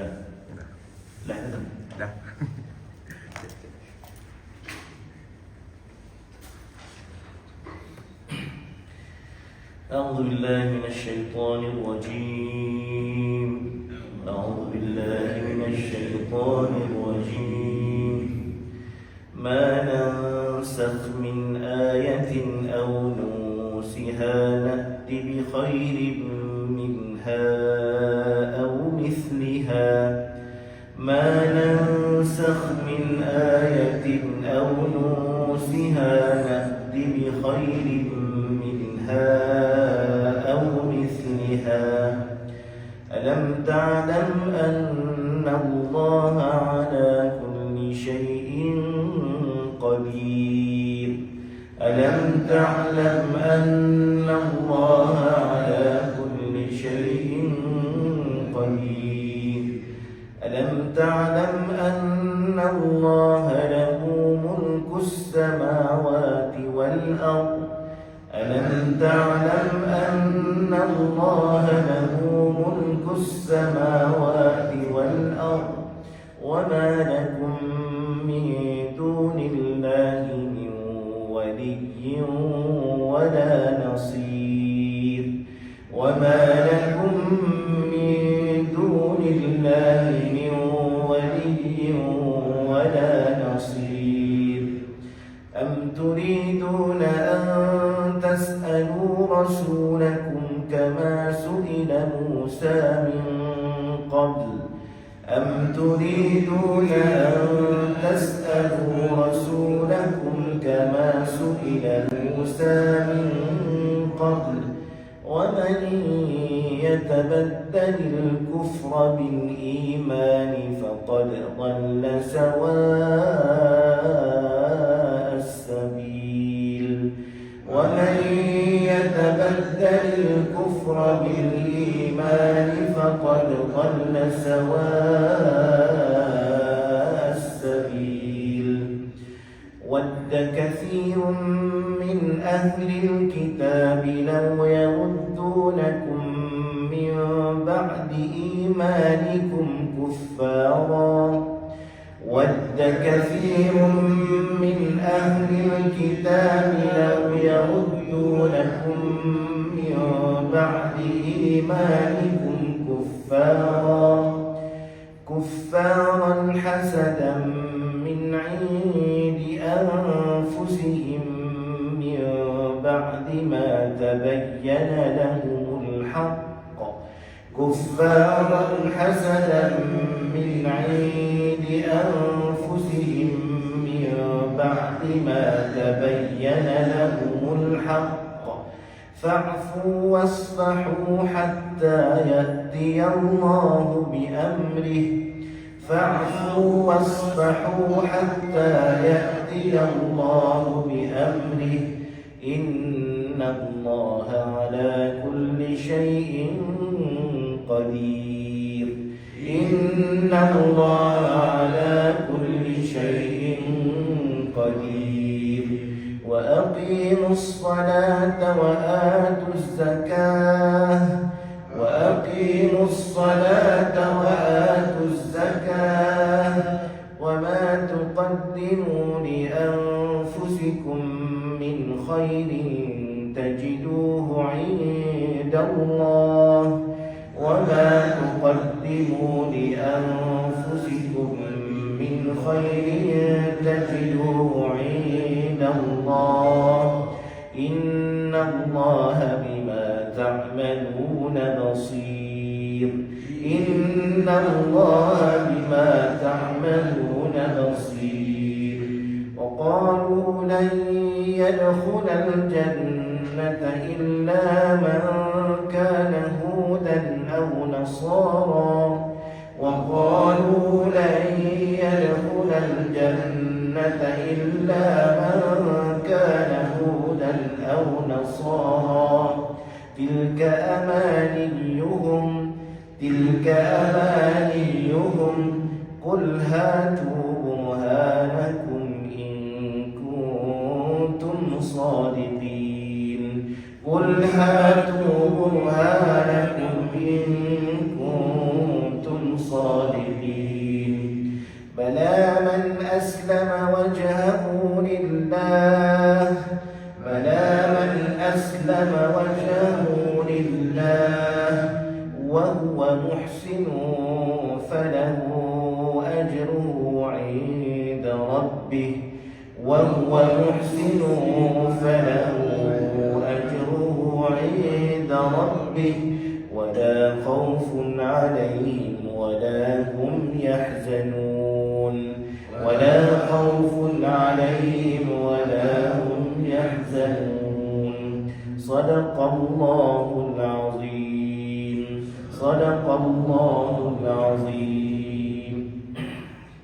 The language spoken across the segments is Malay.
Dah. Dah. أعوذ بالله من الشيطان الرجيم. أعوذ بالله من الشيطان الرجيم. ما ننسخ من آية أو ننسها نأت بخير منها أو مثلها. ما ننسخ من آية أو ننسها نأت بخير منها أو مثلها. ألم تعلم أن الله على كل شيء قدير. ألم تعلم أن الله على كل شيء قدير. ألم تعلم أن الله له ملك السماوات والأرض. ألم تعلم أن الله له ملك السماوات والأرض وما لكم من دون الله من ولي ولا نصير. وما لكم من دون الله من ولي ولا نصير. أم تريدون أن تسألوا رسولكم كما سئل موسى من قبل. أم تريدون أن تسألوا رسولكم كما سئل موسى من قبل. ومن يتبدل الكفر بالإيمان فقد ضل سواء السبيل. ومن يتبدل الكفر بالإيمان فقد ضل سواء السبيل. ود كثير من أهل الكتاب لو يردونكم من بعد إيمانكم كفارا. ود كثير من أهل الكتاب لو يردونكم من بعد إيمانكم كفارا حسدا من عند أنفسهم من بعد ما تبين لهم الحق. كفارا حسدا من عند أنفسهم من بعد ما تبين لهم الحق. فاعفوا واصفحوا حتى يأتي الله بأمره. فاعفوا واصفحوا حتى يأتي الله بأمره. إن الله على كل شيء قدير. إن الله على كل شيء قدير. وأقيموا الصلاة وآتوا الزكاة. وأقيموا الصلاة وآتوا الزكاة. وما تقدموا لأنفسكم من خير تجدوه عند الله. وما تقدموا لأنفسكم من خير تجدوه عند الله. إن الله بما تعملون بصير. إن الله بما تعملون بصير. وقالوا لن يدخل الجنة إلا من كان هودا أو نصارى. وقالوا لن يدخل الجنة إلا من كان هودا أو نصارى. تلك أمانيهم قل هاتوا برهانكم إن كنتم صادقين. قل هاتوا برهانكم إن كنتم صادقين. محسن فله أجره عند ربه وهو محسن فله أجره عند ربه ولا خوف عليهم ولا هم يحزنون ولا خوف عليهم ولا هم يحزنون صدق الله العظيم صدق الله العظيم.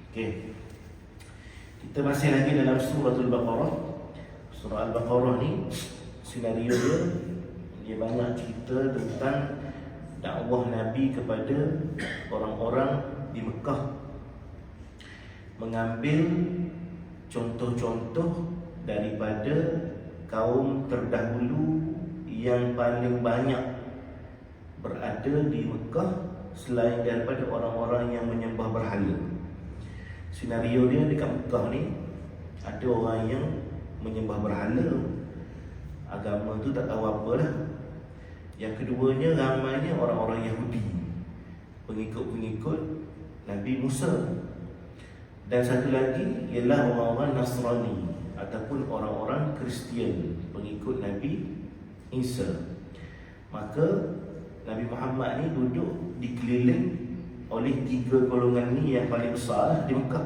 Okay. Kita masih lagi dalam surah Al-Baqarah. Surah Al-Baqarah ni senario dia banyak cerita tentang dakwah Nabi kepada orang-orang di Mekah, mengambil contoh-contoh daripada kaum terdahulu yang paling banyak berada di Mekah selain daripada orang-orang yang menyembah berhala. Senario dia dekat Mekah ni ada orang yang menyembah berhala, agama tu tak tahu apa dah. Yang keduanya ramainya orang-orang Yahudi, pengikut-pengikut Nabi Musa. Dan satu lagi ialah orang-orang Nasrani ataupun orang-orang Kristian, pengikut Nabi Isa. Maka Nabi Muhammad ni duduk dikeliling oleh 3 golongan ni yang paling besar di Mekah.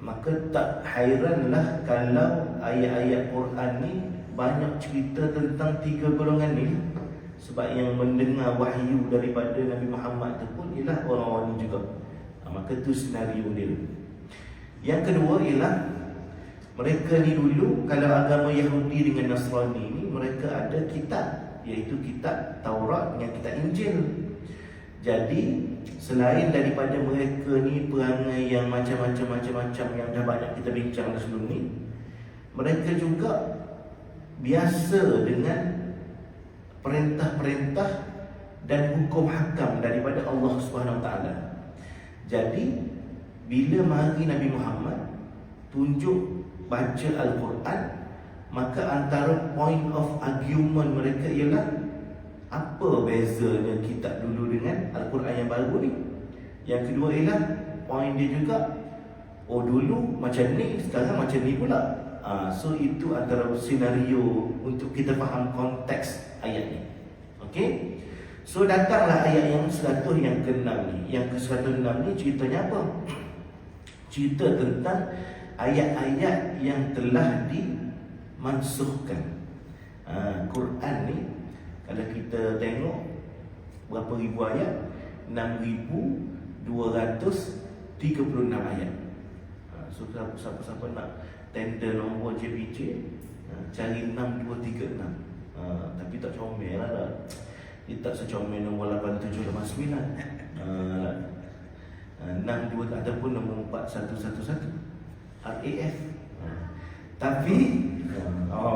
Maka tak hairanlah kalau ayat-ayat Quran ni banyak cerita tentang 3 golongan ni. Sebab yang mendengar wahyu daripada Nabi Muhammad tu pun ialah orang-orang ni juga. Maka tu senario dia. Yang kedua ialah mereka ni dulu, kalau agama Yahudi dengan Nasrani ni, mereka ada kitab, iaitu kitab Taurat dengan kitab Injil. Jadi selain daripada mereka ni perangai yang macam-macam yang dah banyak kita bincang dah sebelum ni, mereka juga biasa dengan perintah-perintah dan hukum hakam daripada Allah Subhanahu Wa Taala. Jadi bila mari Nabi Muhammad tunjuk baca Al-Quran, maka antara point of argument mereka ialah apa bezanya kitab dulu dengan Al-Quran yang baru ni. Yang kedua ialah point dia juga, oh dulu macam ni, sekarang macam ni pula. So itu antara senario untuk kita faham konteks ayat ni. Okey. So datanglah ayat yang 100 yang ke-6 ni. Yang ke-106 ni ceritanya apa? Cerita tentang ayat-ayat yang telah dimansuhkan. Quran ni kalau kita tengok berapa ribu ayat? 6,236 ayat. So siapa-siapa nak tender nombor JPJ, cari 6236. Tapi tak comel lah. Dia tak secomel nombor 8789. 62 ataupun nombor 4111 RAF. Tapi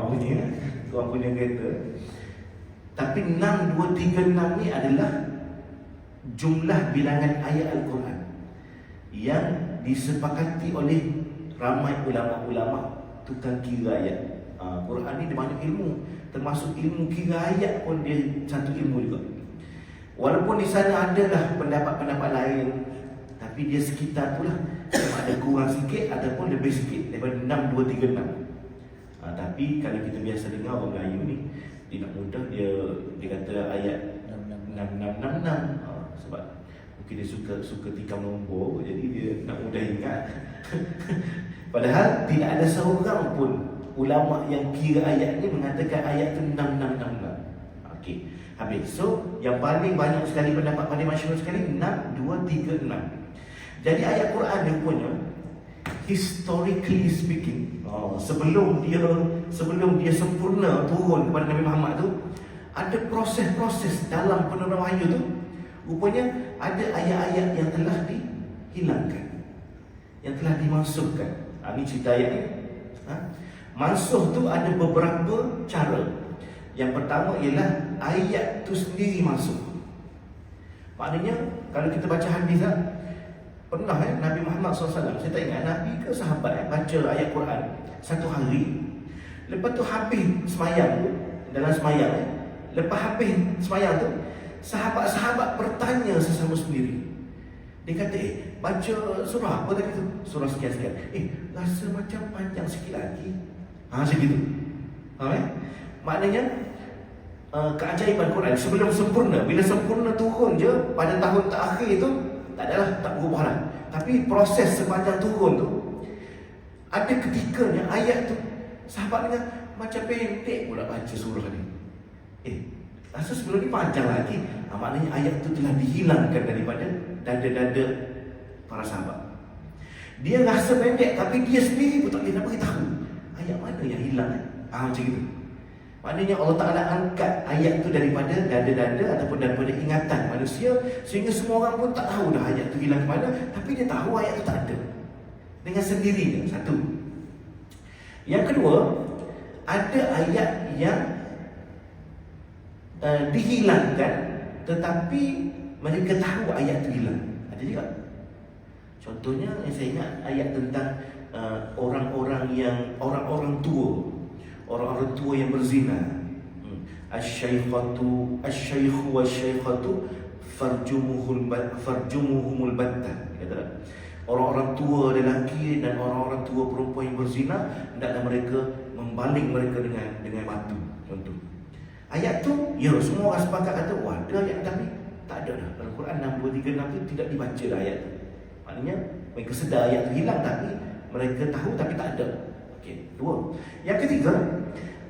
bunyi tuan punya kereta. Tapi 6236 ni adalah jumlah bilangan ayat Al-Quran yang disepakati oleh ramai ulama-ulama tukang kira ayat. Quran ni dia banyak ilmu, termasuk ilmu kira ayat pun dia satu ilmu juga. Walaupun di sana adalah pendapat-pendapat lain, tapi dia sekitar tu lah, ada kurang sikit ataupun lebih sikit daripada 6236. Tapi kalau kita biasa dengar orang Melayu ni, dia nak mudah, dia kata ayat 6666. Sebab mungkin dia suka tikam nombor, jadi dia nak mudah ingat. Padahal tidak ada seorang pun ulama yang kira ayat ni mengatakan ayat tu 6666. Okey, habis. So yang paling banyak sekali pendapat, paling masyhur sekali 6236. Jadi ayat Quran dia punya, historically speaking, sebelum dia sempurna turun kepada Nabi Muhammad tu, ada proses-proses dalam penurun wahyu tu. Rupanya ada ayat-ayat yang telah dihilangkan, yang telah dimansuhkan. Ini cerita ayat ni. Mansuh tu ada beberapa cara. Yang pertama ialah ayat tu sendiri mansuh. Maknanya kalau kita baca hadis, pernah Nabi Muhammad SAW, saya tak ingat Nabi ke sahabat baca ayat Quran satu hari. Lepas tu habis semayang tu, dalam semayang lepas habis semayang tu, sahabat-sahabat bertanya sesama sendiri. Dia kata, baca surah apa tadi tu? Surah sekian-sekian. Rasa macam panjang sikit lagi. Macam gitu. Maknanya keajaiban Quran sebelum sempurna, bila sempurna turun je pada tahun terakhir tu, tak adalah, tak berubah lah. Tapi proses sepanjang turun tu, ada ketikanya ayat tu sahabat dengar macam pendek pula baca surah ni. Rasa sebelum ni panjang lagi. Maknanya ayat tu telah dihilangkan daripada dada-dada para sahabat. Dia rasa pendek, tapi dia sendiri pun tak boleh nak beritahu ayat mana yang hilang. Macam itu. Maknanya Allah Ta'ala angkat ayat tu daripada dada-dada ataupun daripada ingatan manusia, sehingga semua orang pun tak tahu dah ayat tu hilang ke mana. Tapi dia tahu ayat tu tak ada dengan sendirinya. Satu. Yang kedua, ada ayat yang dihilangkan, tetapi mereka tahu ayat tu hilang. Ada juga. Contohnya yang saya ingat ayat tentang orang-orang tua, orang-orang tua yang berzina. Asy-syaikhatu wasy-syaikhatu farjumuhumul battah. Kata orang-orang tua lelaki dan orang-orang tua perempuan yang berzina, hendaklah mereka membaling mereka dengan batu. Contoh. Ayat tu, ya semua orang sepakat kata, wah ada ayat, tapi tak ada dah. Dalam Quran 6, 2, 3, 6 tu tidak dibaca dah ayat tu. Maknanya mereka sedar ayat tu hilang, tapi mereka tahu tapi tak ada. Okey, dua. Yang ketiga,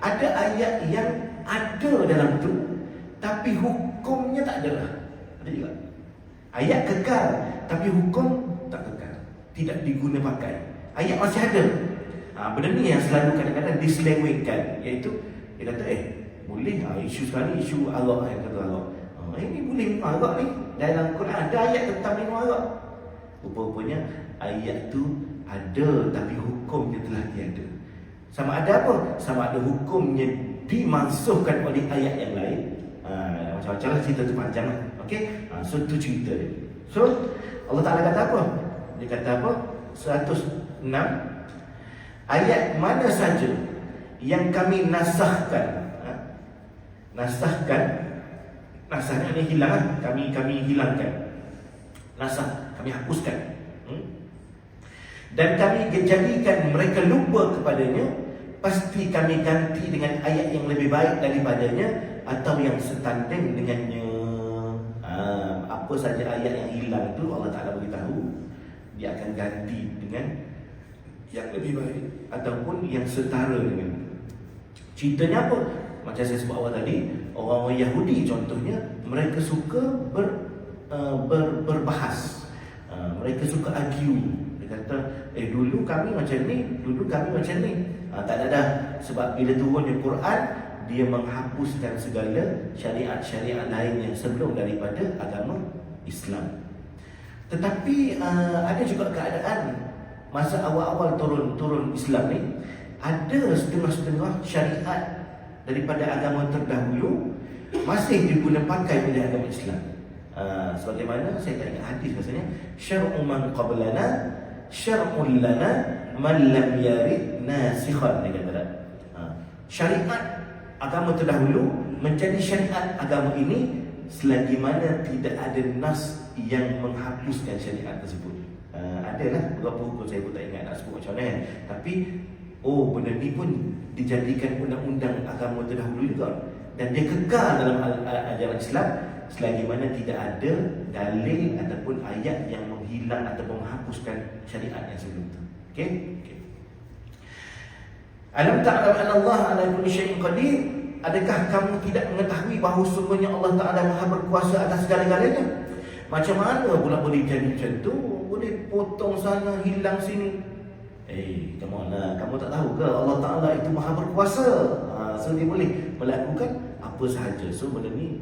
ada ayat yang ada dalam tu, tapi hukumnya tak ada lah. Ada juga. Ayat kekal, tapi hukum tak kekal, tidak diguna pakai. Ayat masih ada. Benda ni yang selalu kadang-kadang diselewengkan, iaitu dia kata, boleh isu sekarang ni isu arak, yang kata arak. Ini boleh minum arak ni. Dalam Quran ada ayat tentang minum arak. Rupa-rupanya ayat tu ada, tapi hukumnya telah tiada. Sama ada apa? Sama ada hukumnya dimansuhkan oleh ayat yang lain. Macam-macam lah cerita tu panjang lah. Okay? So tu cerita dia. So Allah Ta'ala kata apa? Dia kata apa? 106. Ayat mana saja yang kami nasahkan. Nasahnya ni hilang, kami hilangkan. Nasah, kami hapuskan. Dan kami jadikan mereka lupa kepadanya, pasti kami ganti dengan ayat yang lebih baik daripadanya, atau yang setanding dengannya. Apa saja ayat yang hilang tu Allah Ta'ala beritahu, dia akan ganti dengan yang lebih baik ataupun yang setara dengan. Ceritanya apa? Macam saya sebut awal tadi, orang-orang Yahudi contohnya, mereka suka berbahas. Mereka suka argue. Dia kata, dulu kami macam ni, dulu kami macam ni. Tak ada dah. Sebab bila turun di Quran, dia menghapuskan segala syariat-syariat lain yang sebelum daripada agama Islam. Tetapi ada juga keadaan masa awal-awal turun Islam ni, ada setengah-setengah syariat daripada agama terdahulu masih diguna pakai oleh agama Islam. Sebagaimana saya tak ingat hadis rasanya, syar'u man qablana syar'un lana man lam yarid nasikhan. Dia kata syariat agama terdahulu menjadi syariat agama ini selagi mana tidak ada nas yang menghapuskan syariat tersebut. Adalah beberapa hukum, saya pun tak ingat nak sebut macam mana. Tapi benda ni pun dijadikan undang-undang agama terdahulu juga, dan dia kekal dalam ajaran Islam selagi mana tidak ada dalil ataupun ayat yang menghilang ataupun menghapuskan syariat yang sebelum itu. Okey? Alam ta'lam anna Allah ala kulli syai'in qadir? Adakah kamu tidak mengetahui bahawa sungguhnya Allah Ta'ala Maha berkuasa atas segala-galanya? Macam mana pula boleh jadi macam tu? Boleh potong sana, hilang sini. Come on lah. Kamu tak tahu ke Allah Ta'ala itu Maha berkuasa? So dia boleh melakukan apa sahaja. So benda ni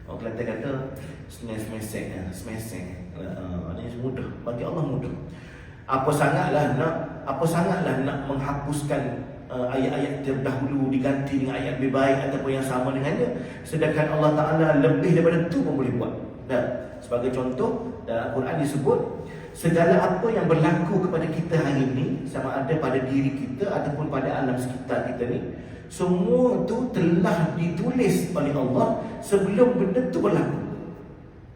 orang Kelantan kata semesek. Maknanya mudah. Bagi Allah mudah. Apa sangatlah nak menghapuskan ayat-ayat terdahulu diganti dengan ayat lebih baik ataupun yang sama dengannya, sedangkan Allah Ta'ala lebih daripada itu pun boleh buat. Dan sebagai contoh, dalam Al-Quran disebut segala apa yang berlaku kepada kita hari ini, sama ada pada diri kita ataupun pada alam sekitar kita ni, semua tu telah ditulis oleh Allah sebelum benda tu berlaku.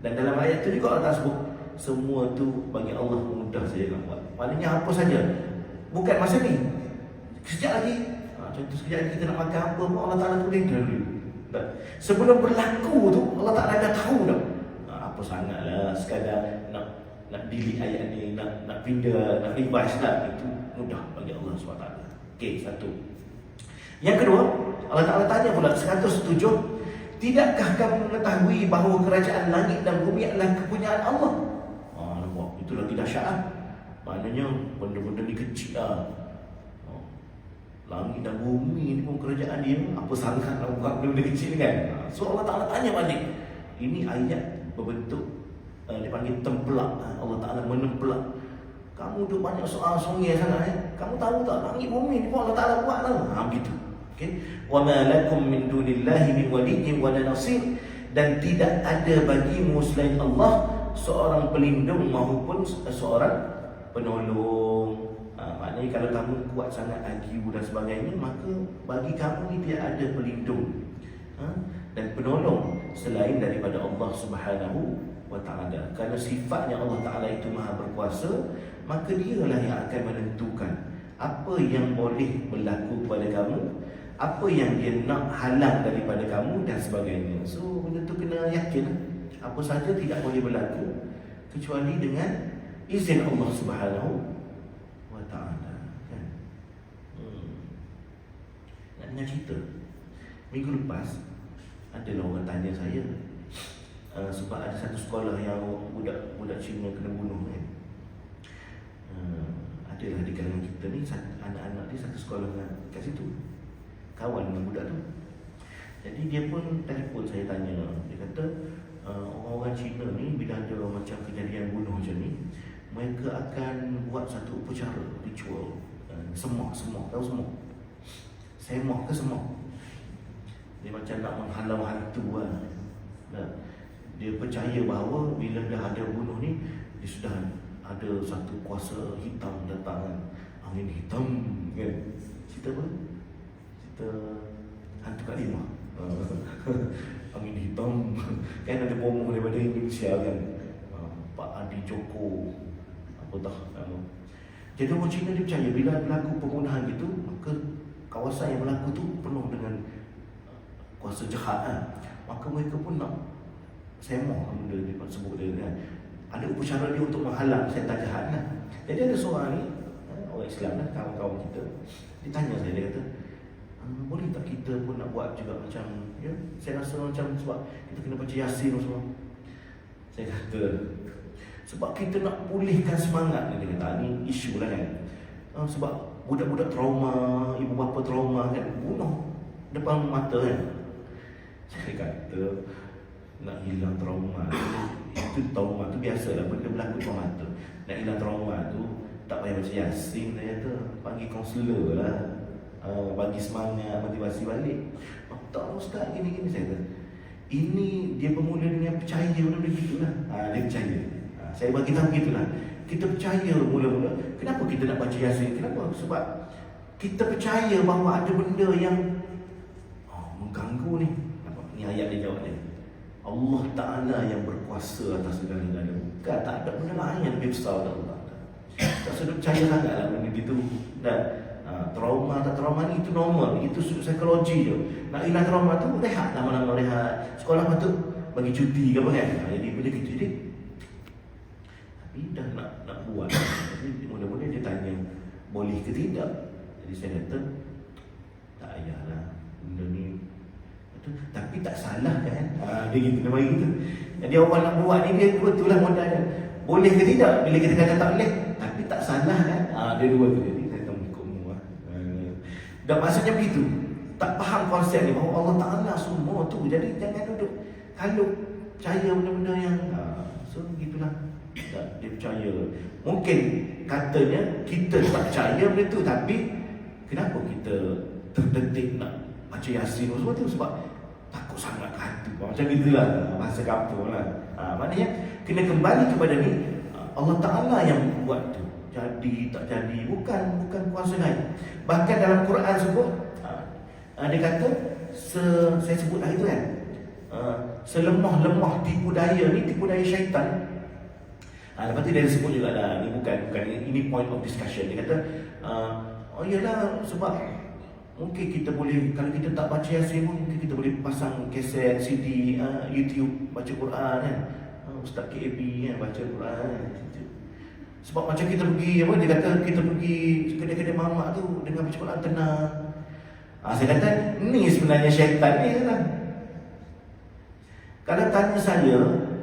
Dan dalam ayat tu juga Allah sebut semua tu bagi Allah mudah saja nak buat. Maknanya apa saja. Bukan masa ni. Sekejap lagi. Contoh sekejap lagi kita nak makan apa pun Allah Ta'ala tulis dulu. Sebelum berlaku tu Allah Ta'ala dah tahu dah. Apa sangatlah sekadar nak delete ayat ni, nak pindah, nak revise lah, itu mudah bagi Allah SWT. Okey, satu. Yang kedua, Allah Ta'ala tanya pula 107, tidakkah kamu mengetahui bahawa kerajaan langit dan bumi adalah kepunyaan Allah? Nampak, itu lagi dahsyat. Maknanya benda-benda ni kecil lah. Langit dan bumi ni pun kerajaan dia, apa sangat nak buat benda-benda kecil kan? So Allah Ta'ala tanya balik. Ini ayat berbentuk dipanggil templak. Allah Ta'ala menempelak. Kamu tu banyak soal songnya sangat Kamu tahu tak langit bumi ni pun Allah Ta'ala buat tau. Begitu. Okey. Wa ma lakum min dunillahi min waliyyin wa la nasir, dan tidak ada bagimu selain Allah seorang pelindung maupun seorang penolong. Maknanya kalau kamu kuat sangat IQ dan sebagainya, maka bagi kamu ni dia ada pelindung dan penolong selain daripada Allah Subhanahu wa Ta'ala. Kerana sifatnya Allah Ta'ala itu Maha berkuasa, maka dialah yang akan menentukan apa yang boleh berlaku kepada kamu, apa yang dia nak halang daripada kamu dan sebagainya. So benda tu kena yakin apa saja tidak boleh berlaku kecuali dengan izin Allah Subhanahu wa Ta'ala kan? Nak dengar cerita. Minggu lepas adalah orang tanya saya, sebab ada satu sekolah yang budak Cina kena bunuh kan. Adalah di kalangan kita ni anak-anak dia satu sekolah kat situ, kawan dengan budak tu. Jadi dia pun telefon saya tanya. Dia kata orang-orang Cina ni bila ada macam kejadian bunuh macam ni, mereka akan buat satu upacara ritual, semak, tahu semak? Semak ke semak? Dia macam nak menghalau hantu lah. Dia percaya bahawa bila dah ada bunuh ni, dia sudah ada satu kuasa hitam datang kan? Angin hitam kan? Cerita apa? Cerita hantu Kak Lima. Angin hitam kan, ada bomoh daripada Indonesia kan, Pak Adi Joko apa dah nama. Jadi orang Cina dia percaya bila berlaku pembunuhan gitu, maka kawasan yang berlaku tu penuh dengan kuasa jahat kan? Maka mereka pun nak semak benda dia sebut dia kan. Ada upacara dia untuk menghalang setan jahat kan. Jadi ada seorang ni, orang Islam lah, kawan-kawan kita, dia tanya saya, dia kata, boleh tak kita pun nak buat juga macam, ya, saya rasa macam sebab kita kena baca Yasin semua. Saya kata, sebab kita nak pulihkan semangat ni, dia kata, ni isu lah kan. Sebab budak-budak trauma, ibu bapa trauma kan, bunuh depan mata kan. Saya kata, nak hilang trauma itu trauma tu biasalah, benda berlaku depan mata. Nak hilang trauma tu tak payah baca Yasin, saya kata, panggil kaunselor lah, bagi semangat, motivasi balik. Tak ustaz gini-gini. Saya kata, ini dia bermula dengan percaya benda-benda gitulah. Dia percaya. Saya bagi tahu gitulah. Kita percaya mula-mula. Kenapa kita nak baca Yasin? Kenapa? Sebab kita percaya bahawa ada benda yang mengganggu ni. Nampak? Ni ayat dia jawab dia. Allah Ta'ala yang berkuasa atas segala-galanya. Bukan, tak ada benda lain yang lebih besar dari Allah. Tak sedap percaya sangatlah benda gitu. Dan trauma tak trauma ni itu normal, itu psikologi je. Nak hilang trauma tu rehat, lama-lama rehat. Sekolah patut bagi cuti ke apa kan. Jadi benda gitu. Jadi tapi dah nak buat. Jadi mula-mula dia tanya boleh ke tidak. Jadi saya kata tak payahlah benda ni. Tapi tak salah kan. Dia gitu, dia bagi gitu. Jadi orang nak buat ni dia betul lah modal dia. Boleh ke tidak? Bila kita kata tak boleh, tapi tak salah kan. Dia dua tu. Jadi saya tahu ikutmu lah. Dan maksudnya begitu. Tak faham konsep ni bahawa Allah Ta'ala semua tu. Jadi jangan duduk kalau percaya benda-benda yang so begitulah. Dia percaya. Mungkin katanya kita tak percaya benda tu, tapi kenapa kita terdetik nak baca Yasin semua tu? Sebab takut sangat ke hantu. Macam gitulah bahasa kampung lah. Maknanya kena kembali kepada ni, Allah Ta'ala yang buat tu. Jadi tak jadi, bukan kuasa lain. Bahkan dalam Quran sebut, dia kata saya sebut lah itu kan, selemah-lemah tipu daya ni, tipu daya syaitan. Lepas tu dia sebut juga lah, ni bukan ini point of discussion. Dia kata oh iyalah, sebab mungkin kita boleh, kalau kita tak baca Yasin pun, mungkin kita boleh pasang kaset, CD, YouTube baca Quran kan. Ustaz KAB kan baca Quran kan. Sebab macam kita pergi, apa dia kata, kita pergi kedai-kedai mamak tu dengan baca Quran tenang. Saya kata ni sebenarnya syaitan ni kan. Kalau tanya saya,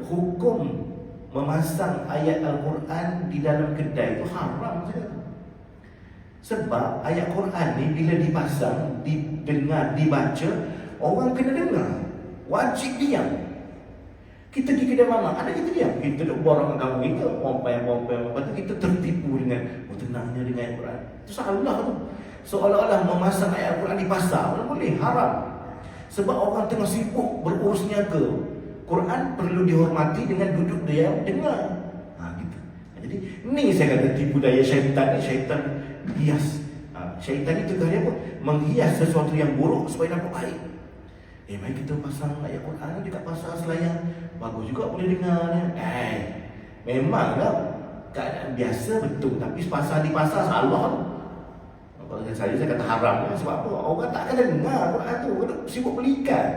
hukum memasang ayat Al-Quran di dalam kedai itu haram, saya kata. Sebab ayat Quran ni bila dipasang, didengar, dibaca, orang kena dengar. Wajib diam. Kita di kedai mamak, ada kita diam. Kita duduk borong dengan kawan kita, pompai. Lepas tu kita tertipu dengan tenangnya dengan ayat Quran. Itu salah tu. Seolah-olah memasang ayat Al-Quran di pasar, mana boleh, haram. Sebab orang tengah sibuk berurus niaga. Quran perlu dihormati dengan duduk diam, dengar. Gitu. Jadi ni saya kata tipu daya syaitan ni, syaitan hias. Syaitan itu kerja apa? Menghias sesuatu yang buruk supaya nampak baik. Mari kita pasang ayat Quran dekat pasar selayang, bagus juga boleh dengar ni. Memanglah keadaan biasa betul, tapi pasar di pasar salah. Kalau saya kata haram kan? Sebab apa? Orang tak akan dengar Quran tu, orang sibuk belikan.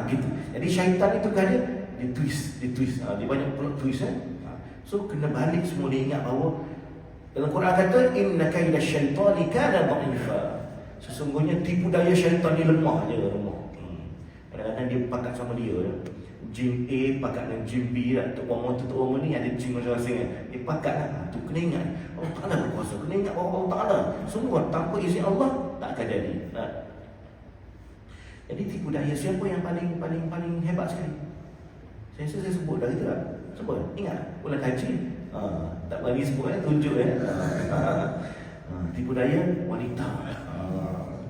Gitu. Jadi syaitan itu kan dia twist. Dia banyak plot twist So kena balik semua, dia ingat bahawa dalam Quran kata inna kaida syaitani kana dha'ifa. Sesungguhnya tipu daya syaitan ni lemah. Kadang-kadang dia pakat sama dia. Jin A pakat dengan jin B lah. Tok Muhammad ni ada jin masing-masing kan. Dia pakat lah. Tu kena ingat Allah Ta'ala berkuasa. Kena ingat bahawa Allah Ta'ala semua tanpa izin Allah tak akan jadi. Jadi tipu daya siapa yang paling hebat sekali? Saya rasa saya sebut dah gitu lah. Sebut, ingat pula kaji. Tak bagi sebut tunjuk tipu daya wanita.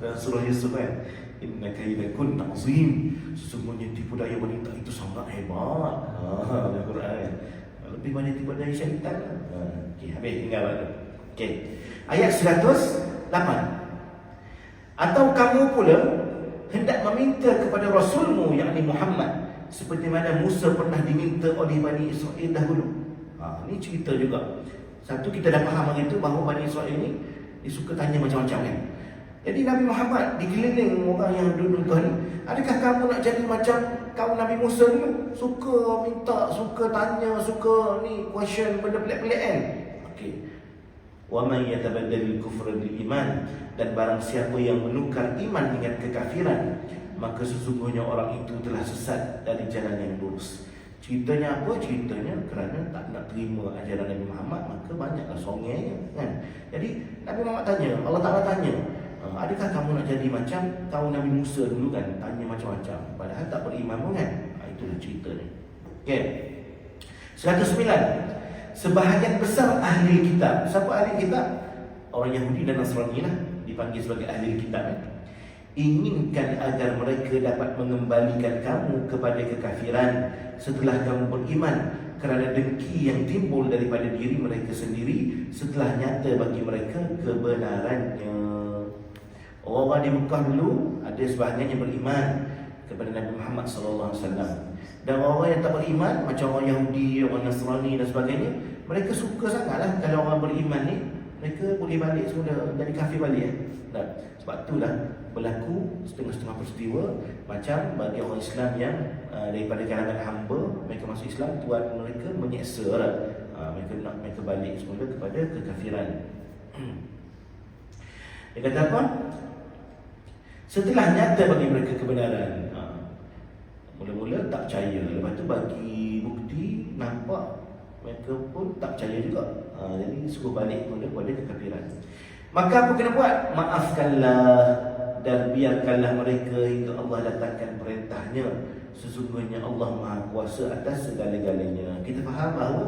Dan surah Yusuf kan, inna kaidakunna azim. Sesungguhnya tipu daya wanita itu sangat hebat. Dalam Quran. Lebih banyak tipu daya syaitan. Okey, habis tinggal lagi. Okey. Ayat 108. Atau kamu pula hendak meminta kepada Rasulmu, yakni Muhammad, seperti mana Musa pernah diminta oleh Bani Israel dahulu. Ini cerita juga. Satu, kita dah faham hari itu bahawa Bani Israel ini dia suka tanya macam-macam kan. Jadi Nabi Muhammad dikeliling orang yang dulu Tuhan ni, adakah kamu nak jadi macam kaum Nabi Musa dulu? Suka minta, suka tanya, suka ni question benda pelik-pelik kan. Okey. Wa man yatabaddal al-kufra bil iman, dan barang siapa yang menukar iman dengan kekafiran, maka sesungguhnya orang itu telah sesat dari jalan yang lurus. Ceritanya apa? Ceritanya kerana tak nak terima ajaran Nabi Muhammad, maka banyaklah songenya kan. Jadi Nabi Muhammad tanya, Allah Ta'ala tanya, adakah kamu nak jadi macam kaum Nabi Musa dulu kan? Tanya macam-macam, padahal tak beriman pun kan. Itulah ceritanya. Okay. 109. Sebahagian besar ahli kitab. Siapa ahli kitab? Orang Yahudi dan Nasrani lah, dipanggil sebagai ahli kitab kan? Inginkan agar mereka dapat mengembalikan kamu kepada kekafiran setelah kamu beriman, kerana dengki yang timbul daripada diri mereka sendiri setelah nyata bagi mereka kebenarannya. Orang-orang di Mekah dulu ada sebahagian yang beriman kepada Nabi Muhammad SAW. Dan orang yang tak beriman, macam orang Yahudi, orang Nasrani dan sebagainya, mereka suka sangatlah kalau orang beriman ni, mereka boleh balik semula, jadi kafir balik sebab itulah berlaku setengah-setengah peristiwa. Macam bagi orang Islam yang daripada kalangan hamba, mereka masuk Islam, tuan mereka menyeksa lah. Mereka nak mereka balik semula kepada kekafiran. Dia kata apa? Setelah nyata bagi mereka kebenaran, mula-mula tak percaya, lepas tu bagi bukti, nampak, mereka pun tak percaya juga. Jadi suruh balik kepada kekafiran. Maka apa kena buat? Maafkanlah dan biarkanlah mereka hingga Allah datangkan perintahnya. Sesungguhnya Allah Maha Kuasa atas segala-galanya. Kita faham bahawa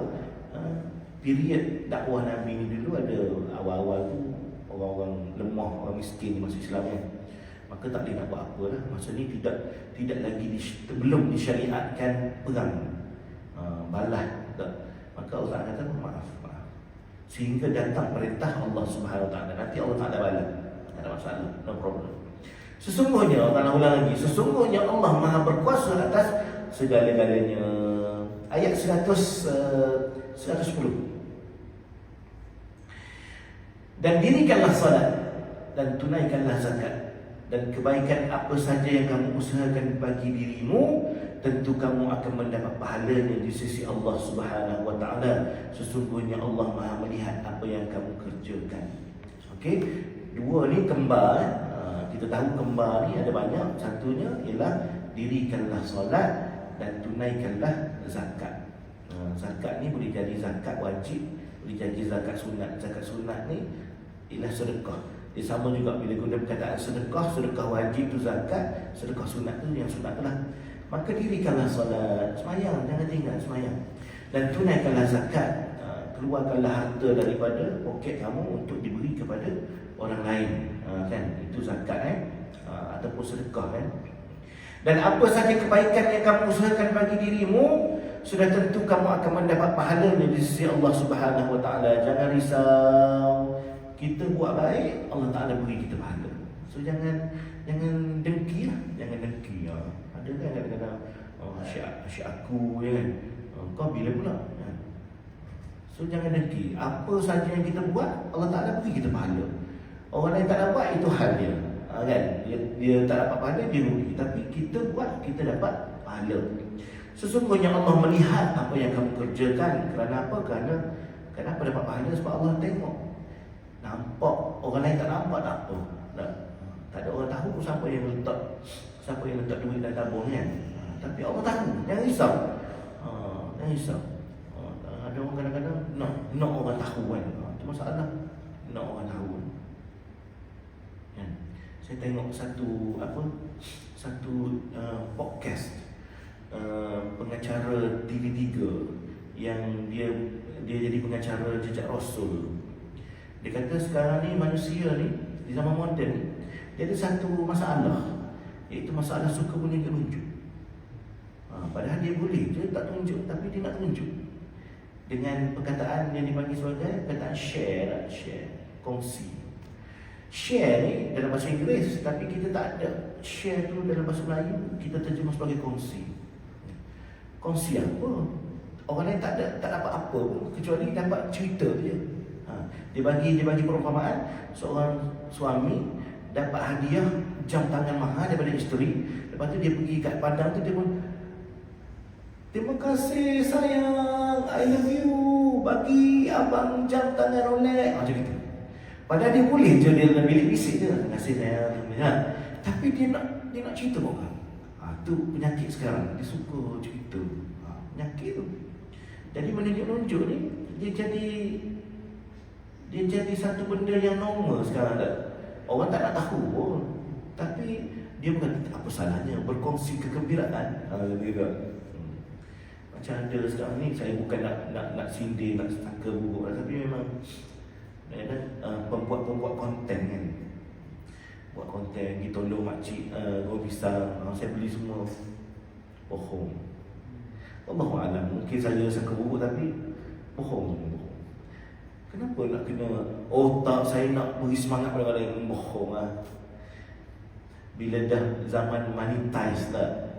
period dakwah Nabi ni dulu ada awal-awal tu orang-orang lemah, orang miskin masuk Islam kan. Maka tak boleh nak buat apa lah. Masa ni tidak lagi belum disyariatkan perang balas tak. Maka Allah kata maaf. Sehingga datang perintah Allah Subhanahu Wa Taala. Nanti Allah Taala balas. Tak ada masalah, no problem. Sesungguhnya, Allah ulang lagi, sesungguhnya Allah Maha berkuasa atas segala-galanya. Ayat 110. Dan dirikanlah salat dan tunaikanlah zakat, dan kebaikan apa saja yang kamu usahakan bagi dirimu, tentu kamu akan mendapat pahalanya di sisi Allah Subhanahu wa taala. Sesungguhnya Allah Maha melihat apa yang kamu kerjakan. Okey, dua ni kembar. Kita tahu kembar ni ada banyak. Satunya ialah dirikanlah solat dan tunaikanlah zakat. Zakat ni boleh jadi zakat wajib, boleh jadi zakat sunat. Zakat sunat ni ialah sedekah. Dia sama juga bila guna perkataan sedekah. Sedekah wajib tu zakat, sedekah sunat tu yang sunat tu lah. Maka dirikanlah solat, semayang, jangan tinggal semayang, dan tunaikanlah zakat. Keluarkanlah harta daripada poket kamu untuk diberi kepada orang lain, kan? Itu zakat, ataupun sedekah, kan? Dan apa saja kebaikan yang kamu usahakan bagi dirimu, sudah tentu kamu akan mendapat pahalanya di sisi Allah Subhanahu wa taala. Jangan risau. Kita buat baik, Allah Taala beri kita pahala. So jangan dengki lah, jangan dengki. Ada kan kadang-kadang asyik aku, ya kan? Kau bila pula? So jangan dengki. Apa saja yang kita buat, Allah Taala beri kita pahala. Orang lain tak dapat, itu hal dia. Kan? Dia tak dapat pahala, dia rugi. Tapi kita buat, kita dapat pahala. Sesungguhnya Allah melihat apa yang kamu kerjakan. Kerana apa? Kenapa dapat pahala? Sebab Allah tengok. Nampak, orang lain tak nampak, tak apa. Tak ada orang tahu siapa yang letak duit dalam tabung, kan? Tapi Allah tahu. Jangan risau. Jangan risau. Ada orang kadang-kadang nak orang tahu, kan? Itu masalah. Nak orang tahu, kan? Saya tengok satu podcast pengacara TV3 yang dia jadi pengacara jejak Rasul. Dia kata sekarang ni manusia ni di zaman moden ni, dia ada satu masalah, iaitu masalah suka bunyi tunjuk. Padahal dia boleh je tak tunjuk, tapi dia nak tunjuk dengan perkataan yang dipanggil sebagai perkataan share, kongsi. Share ni dalam bahasa Inggeris, tapi kita tak ada. Share tu dalam bahasa Melayu kita terjemah sebagai kongsi. Kongsi apa? Orang lain tak dapat apa pun kecuali dapat cerita je. Dia bagi perumpamaan, seorang suami dapat hadiah jam tangan mahal daripada isteri. Lepas tu dia pergi kat padang tu, dia pun, terima kasih sayang, I love you, bagi abang jam tangan Rolex, macam gitu. Padahal dia boleh je dia dalam bilik bisik je, terima kasih sayang, tapi dia nak cerita orang. Tu penyakit sekarang, dia suka cerita. Penyakit tu. Jadi menunjuk-nunjuk ni dia jadi satu benda yang normal sekarang dah. Orang tak nak tahu pun, tapi dia bukan apa salahnya berkongsi kegembiraan. Macam ada sekarang ni, saya bukan nak sindir, nak sangka buruk, tapi memang pembuat konten, kan? Buat konten, pergi tolong makcik goreng pisang, saya beli semua. Bohong. Allahu'alam, mungkin saya sangka buruk, tapi bohong. Kenapa nak kena otak saya nak beri semangat pada orang yang bohong? Bila dah zaman monetize tak,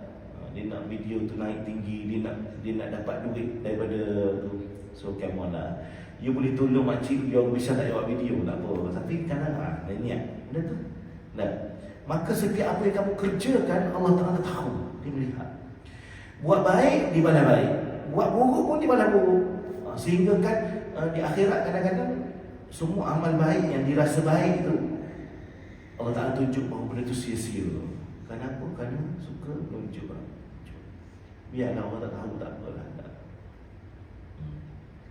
dia nak video tu naik tinggi, dia nak dapat duit daripada tu. So come on lah. You boleh tolong makcik dia bisa tak jawab video, tak apa. Tapi kadang ada niat. Benda tu. Maka setiap apa yang kamu kerjakan, Allah Ta'ala tahu. Dia melihat. Buat baik, dibalas baik. Buat buruk pun dibalas buruk. Sehingga kan di akhirat kadang-kadang semua amal baik yang dirasa baik itu Allah Ta'ala tunjuk bahawa benda itu sia-sia. Kenapa? Kerana suka menunjuk. Biarlah orang tak tahu, tak apalah.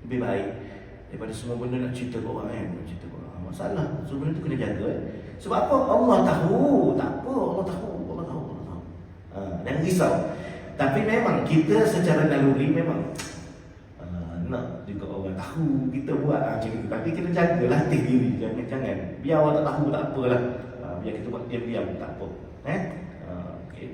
Lebih baik daripada semua benda nak cerita ke orang, kan? Cerita ke orang masalah. So benda tu kena jaga, Sebab apa? Allah tahu. Tak apa, Allah tahu. Jangan risau. Tapi memang kita secara naluri memang nak juga orang tahu kita buat macam itu. Tapi kita jaga, latih diri. Jangan biar orang tak tahu, tak apalah. Biar kita buat diam-diam, tak apa. Okay.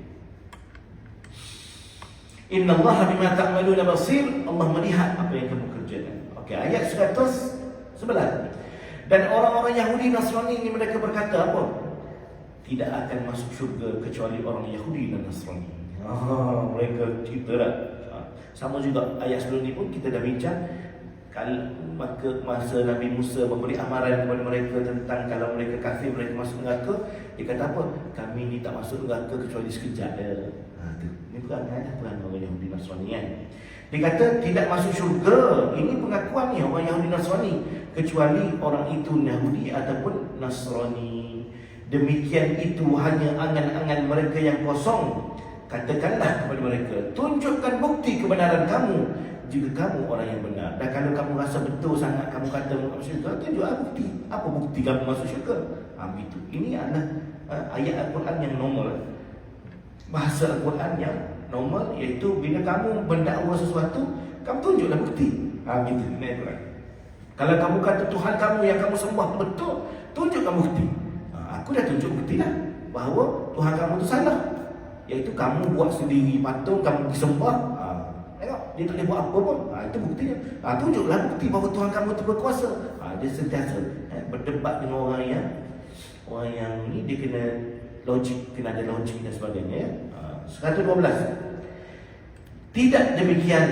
Inna Allah bima ta'maluna basir. Allah melihat apa yang kamu kerjakan. Okey, ayat 111. Dan orang-orang Yahudi Nasrani ini mereka berkata apa? tidak akan masuk syurga kecuali orang Yahudi dan Nasrani. Mereka cerita dah. Sama juga ayat sebelum ni pun kita dah bincang. Maka masa Nabi Musa memberi amaran kepada mereka tentang kalau mereka kafir, mereka masuk neraka, dia kata apa? Kami ni tak masuk neraka kecuali sekejap je. Ini bukan ada peran orang Yahudi Nasrani kan. Dia kata tidak masuk syurga. Ini pengakuan ni orang Yahudi Nasrani, kecuali orang itu Yahudi ataupun Nasrani. Demikian itu hanya angan-angan mereka yang kosong. Katakanlah kepada mereka, tunjukkan bukti kebenaran kamu jika kamu orang yang benar. Dan kalau kamu rasa betul sangat kamu kata masuk syurga, tunjuklah bukti. Apa bukti kamu masuk syurga? Begitu. Ini adalah ayat Al-Quran yang normal. Bahasa Al-Quran yang normal, iaitu bila kamu mendakwa sesuatu, kamu tunjuklah bukti. Begitu. Ini Al-Quran. Kalau kamu kata Tuhan kamu yang kamu sembah betul, tunjukkan bukti. Aku dah tunjuk bukti dah bahawa Tuhan kamu tu salah, iaitu kamu buat sendiri patung, kamu disembah. Tengok, dia tak boleh buat apa pun. Itu buktinya. Tunjuklah bukti bahawa Tuhan kamu tu berkuasa. Dia sentiasa berdebat dengan orang yang ni, dia kena logik, kena ada logik dan sebagainya. 112. Tidak demikian,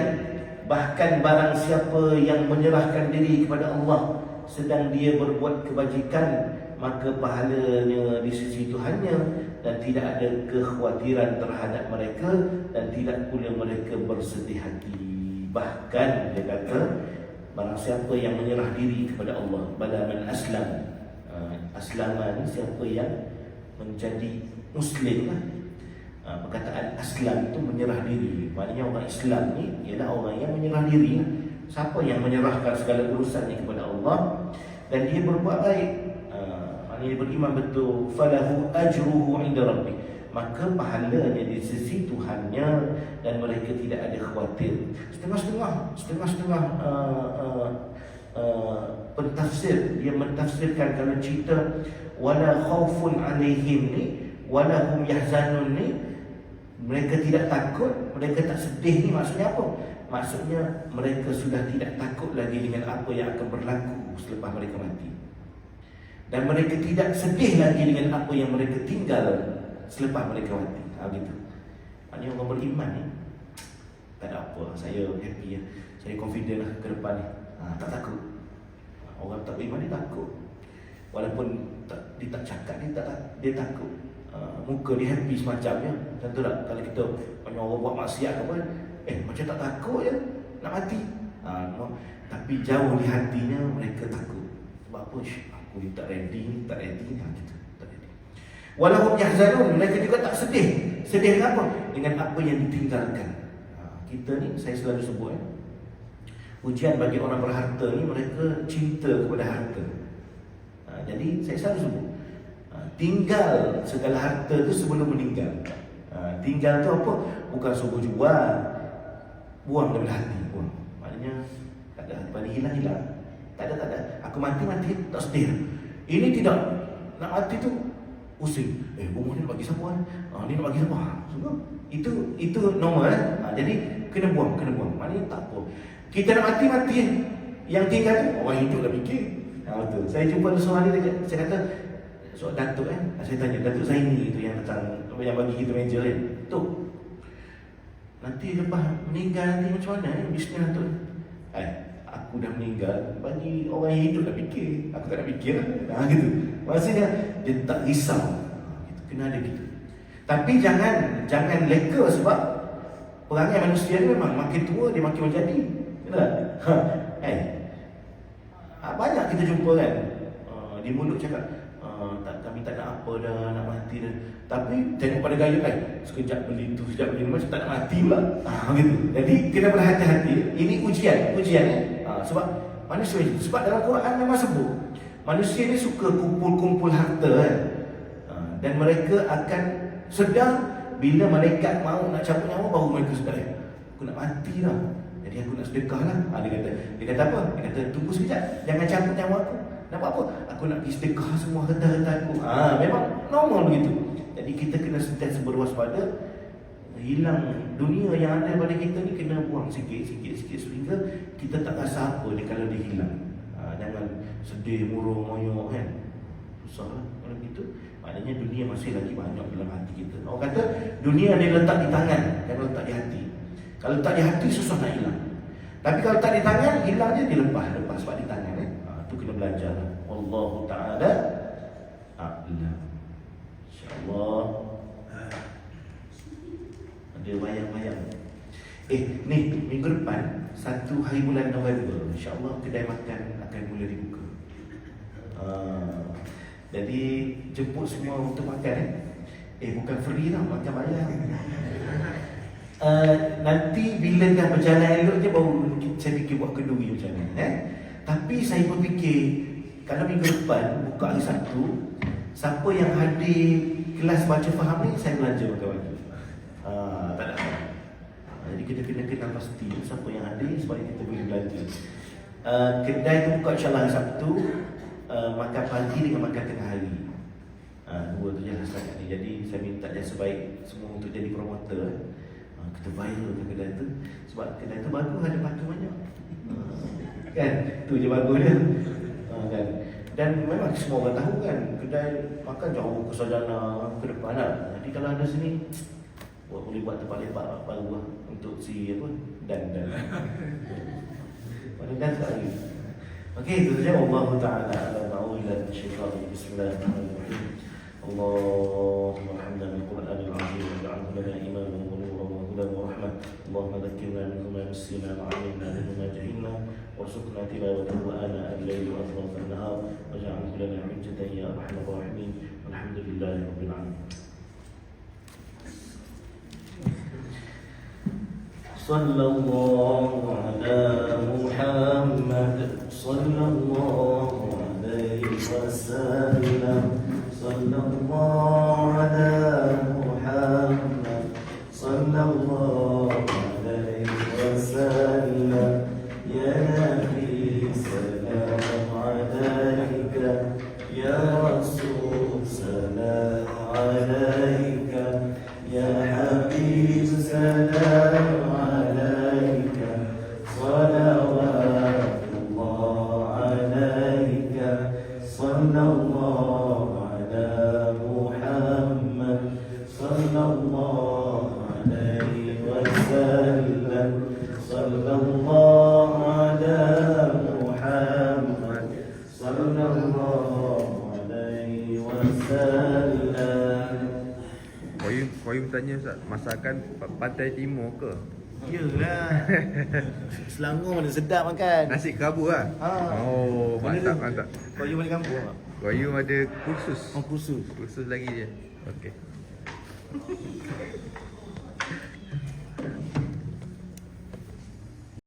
bahkan barang siapa yang menyerahkan diri kepada Allah sedang dia berbuat kebajikan, maka pahalanya di sisi Tuhannya, dan tidak ada kekhawatiran terhadap mereka, dan tidak pula mereka bersedih hati. Bahkan dia kata, barang siapa yang menyerah diri kepada Allah, bala man aslam. Aslaman, siapa yang menjadi Muslim lah. Perkataan aslam itu menyerah diri. Maknanya orang Islam ni ialah orang yang menyerah diri lah. Siapa yang menyerahkan segala urusannya kepada Allah dan dia berbuat baik, dia beriman betul, falahu ajruhu inda rabbih, maka pahalanya di sisi Tuhannya, dan mereka tidak ada khawatir. Setengah-setengah pentafsir dia mentafsirkan kalau cerita wala khaufun alaihim ni, wala hum yahzanun ni, mereka tidak takut, mereka tak sedih ni maksudnya apa? Maksudnya mereka sudah tidak takut lagi dengan apa yang akan berlaku selepas mereka mati. Dan mereka tidak sedih lagi dengan apa yang mereka tinggal selepas mereka mati. Begitu. Maknanya orang beriman ni tak ada apa, saya happy ya. Saya confident lah ke depan ni. Tak takut. Orang tak beriman dia takut. Walaupun dia tak cakap, dia takut. Muka dia happy semacamnya. Tentu tak, kalau kita banyak orang buat maksiat apa, macam tak takut je nak mati. Tapi jauh di hatinya mereka takut. Sebab apa? Aku ni tak ready gitu. Tak ready. Walaupun yahzanun, mereka juga tak sedih. Sedih kenapa? Dengan apa yang ditinggalkan. Kita ni, saya selalu sebut ujian bagi orang berharta ni, mereka cinta kepada harta. Jadi saya selalu sebut, tinggal segala harta tu sebelum meninggal. Tinggal tu apa? Bukan suruh jual, buang daripada hati, buang. Maknanya tak ada, lepas ni hilang. Tak ada. Aku mati tak sedih. Ini tidak. Nak mati tu pusing. Rumah ni nak bagi siapa? Ni nak bagi siapa? Semua. Itu normal. Jadi kena buang. Maknanya tak apa. Kita nak mati. Yang tinggal tu orang hidup dah fikir. Betul. Saya jumpa seorang ni, saya kata, soal Datuk saya tanya, Datuk Zaini tu yang datang, yang bagi kita meja kan. Tu. Nanti lepas meninggal nanti macam mana bisnes Datuk ni? Aku dah meninggal, bagi orang yang hidup dah fikir. Aku tak nak fikir lah. Gitu. Maksudnya dia tak risau. Gitu. Kena ada gitu. Tapi jangan leka, sebab perangai manusia ni memang makin tua dia makin menjadi. Betul tak? Banyak kita jumpa kan, di mulut cakap kami tak nak apa dah, nak mati dah. Tapi tengok pada gaya sekejap beli tu, sekejap beli macam tak nak mati pula. Gitu. Jadi kena berhati-hati. Ini ujian. Sebab manusia ni, sebab dalam Quran memang sebut manusia ni suka kumpul-kumpul harta kan. Dan mereka akan sedar bila malaikat mau nak cabut nyawa, baru mereka sedar aku nak mati dah, jadi aku nak sedekah lah. Dia kata apa? Dia kata tunggu sekejap, jangan cabut nyawa aku. Nak buat apa? Aku nak pergi sedekah semua harta-harta aku. Memang normal begitu. Jadi kita kena sentiasa berwaspada. Hilang dunia yang ada pada kita ni, kena buang sikit sehingga kita tak rasa apa dia kalau dia hilang. Jangan sedih, murung, moyok kan. Susah lah kalau gitu. Maknanya dunia masih lagi banyak dalam hati kita. Orang kata dunia dia letak di tangan, jangan letak di hati. Kalau letak di hati susah nak hilang. Tapi kalau tak di tangan, hilang je dia lepas sebab di tangan tu kena belajar. Wallahu ta'ala a'lam. InsyaAllah. Ada wayang-wayang. Ni minggu depan 1 hari bulan November, InsyaAllah kedai makan akan mula dibuka. Jadi jemput semua untuk makan. Bukan free tau, makan bayar. Nanti bila dah berjalan elok je baru saya fikir buat kenduri macam mana. Tapi saya berfikir kalau minggu depan buka hari Sabtu, siapa yang hadir kelas baca faham ni saya belanja makan baju. Tak ada. Jadi kita kena kenal pasti siapa yang hadir supaya kita boleh belanja. Kedai tu buka insyaAllah hari Sabtu, makan pagi dengan makan tengah hari. Dua tu je setakat ni. Jadi saya minta yang sebaik semua untuk jadi promoter. Kita viral ke kedai tu. Sebab kedai tu bagus, ada pakai banyak. Kan? Tu je bagus dia. Kan? Dan memang semua orang tahu kan, kedai makan jauh ke Sarjana ke depan lah. Jadi kalau ada sini boleh buat tempat lepak baru lah untuk si apa dan pada dan sekali. Okey, itu saja. Allah Ta'ala ala ta'uila syaitan. Bismillahirrahmanirrahim. Allahumma hamdan al-Quran al-azim waj'alhu lana imaman wa nuran wa hudan wa rahmah. Allahumma dhakkirna minhu ma nassina wa 'allimna minhu ma jahilna warzuqna tilawatahu ana al-layli wa atraf an-nahar waj'alhu lana hujjatan ya arhamar rahimin. Walhamdulillahi rabbil alamin. Sallallahu ala Muhammad sallallahu alaihi wasallam. Sallallahu ala Muhammad sallallahu alaihi wasallam. Ya Nabi salam alaika, ya Rasul salam alaika, ya Habib salam alaika, salawatullah alaika, sallallahu ala Muhammad sallallahu alaihi wasallam, sallallahu ala Muhammad sallallahu alaihi wasallam. Koyum tanya Ustaz, masakan pantai timur ke? Yelah. Selangor mana sedap makan. Nasi kerabu lah? Oh, mantap, mantap. Koyum balik kampung tak? Koyum ada kursus. Oh, kursus. Kursus lagi je. Okey.